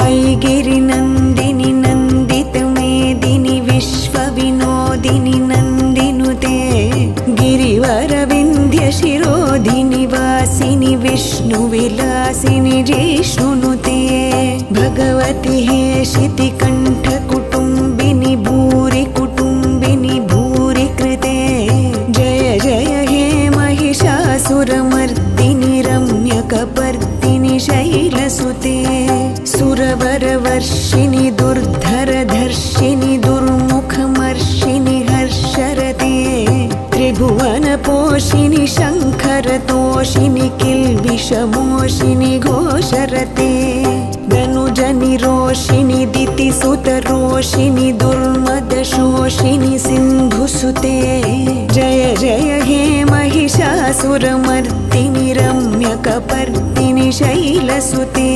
ऐगिरिनन्दिनि नन्दितमेदिनि विश्वविनोदिनि नन्दिनुते गिरिवरविन्ध्यशिरोधिनि वासिनि विष्णुविलासिनि जिष्णुनुते भगवति हेशितिकण्ठकुटुम्बिनि भूरि कुटुम्बिनि भूरि कृते जय जय हे महिषासुरमर्दिनि रम्यकपर्दिनि शैलसुते सुरवरवर्षिणि दुर्धरधर्षिणि दुर्मुखमर्षिणि हर्षरते त्रिभुवनपोषिणि शङ्खरतोषिणि किल्बिषमोषिणि घोषरते धनुजनिरोषिणि दितिसुतरोषिणि दुर्मदशोषिणि सिन्धुसुते जय जय हे महिषासुरमर्दिनि रम्यकपर्दिनि शैलसुते